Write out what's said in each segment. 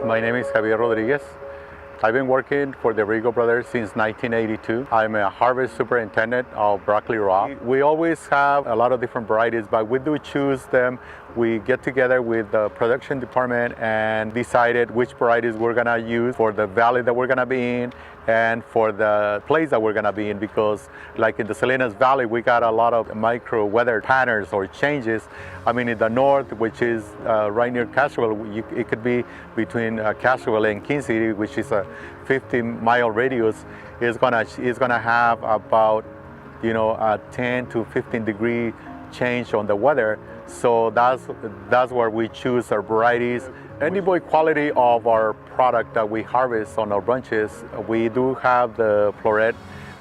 My name is Javier Rodriguez. I've been working for the Rigo brothers since 1982. I'm a harvest superintendent of broccoli rabe. We always have a lot of different varieties, but we do choose them. We get together with the production department and decided which varieties we're gonna use for the valley that we're gonna be in and for the place that we're gonna be in, because like in the Salinas Valley, we got a lot of micro weather patterns or changes. I mean, in the north, which is right near Castroville, it could be between Castroville and King City, which is a 50-mile radius, is gonna have about, a 10 to 15 degree change on the weather. So that's where we choose our varieties. Any boy quality of our product that we harvest on our bunches, we do have the floret.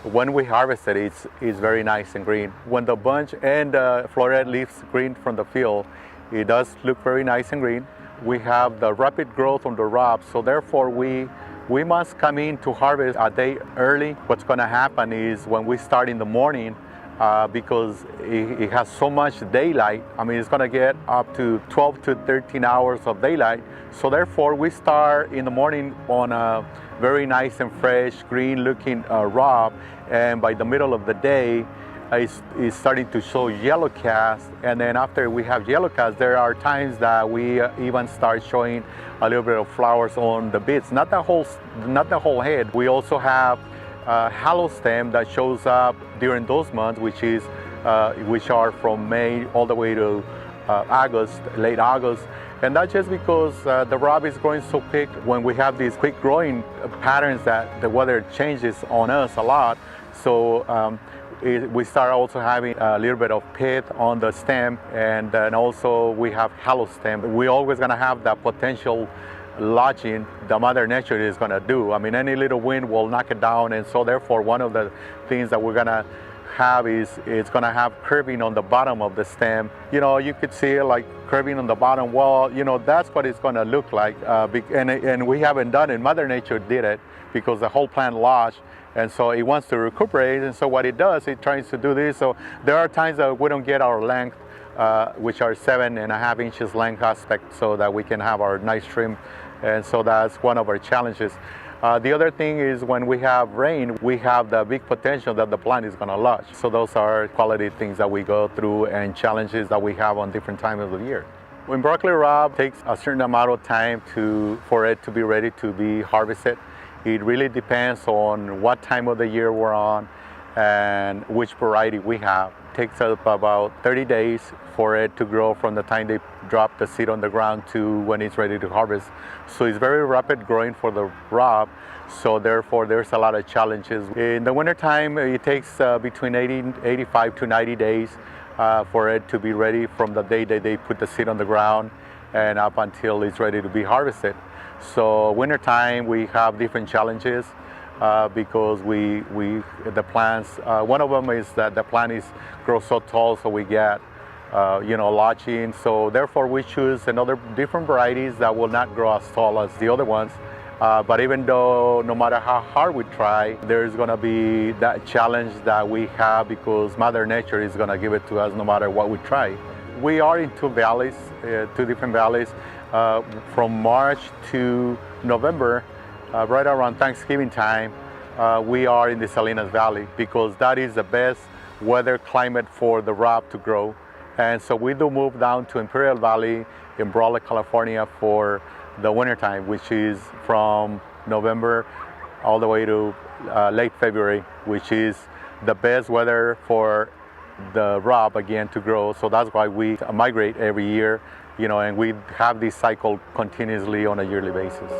When we harvest it, it's very nice and green. When the bunch and the floret leaves green from the field, it does look very nice and green. We have the rapid growth on the rabe, so therefore we must come in to harvest a day early. What's going to happen is when we start in the morning, because it has so much daylight, I mean, it's going to get up to 12 to 13 hours of daylight. So therefore, we start in the morning on a very nice and fresh, green-looking rabe, and by the middle of the day, it's starting to show yellow cast. And then after we have yellow cast, there are times that we even start showing a little bit of flowers on the bits, not the whole head. We also have hollow stem that shows up during those months, which are from May all the way to August, late August. And that's just because the rabe is growing so quick. When we have these quick growing patterns that the weather changes on us a lot, so we start also having a little bit of pith on the stem, and then also we have hollow stem. We're always going to have that potential lodging the Mother Nature is going to do. I mean, any little wind will knock it down, and so therefore one of the things that we're going to have is it's going to have curving on the bottom of the stem. You could see it like curving on the bottom. Well, that's what it's going to look like, and we haven't done it. Mother Nature did it because the whole plant lodged, and so it wants to recuperate, and so what it does, it tries to do this. So there are times that we don't get our length, which are 7.5 inches length aspect, so that we can have our nice trim. And so that's one of our challenges. The other thing is when we have rain, we have the big potential that the plant is going to lodge. So those are quality things that we go through and challenges that we have on different times of the year. When broccoli rabe takes a certain amount of time for it to be ready to be harvested, it really depends on what time of the year we're on and which variety we have. It takes up about 30 days for it to grow from the time they drop the seed on the ground to when it's ready to harvest. So it's very rapid growing for the rabe, so therefore there's a lot of challenges. In the wintertime, it takes between 85 to 90 days for it to be ready from the day that they put the seed on the ground and up until it's ready to be harvested. So wintertime, we have different challenges because the plants, one of them is that the plant grows so tall, so we get lodging. So therefore we choose different varieties that will not grow as tall as the other ones. But even though no matter how hard we try, there's going to be that challenge that we have because Mother Nature is going to give it to us no matter what we try. We are in two different valleys. From March to November, right around Thanksgiving time, we are in the Salinas Valley because that is the best weather climate for the rabe to grow. And so we do move down to Imperial Valley in Brawley, California for the wintertime, which is from November all the way to late February, which is the best weather for the rabe again to grow. So that's why we migrate every year, and we have this cycle continuously on a yearly basis.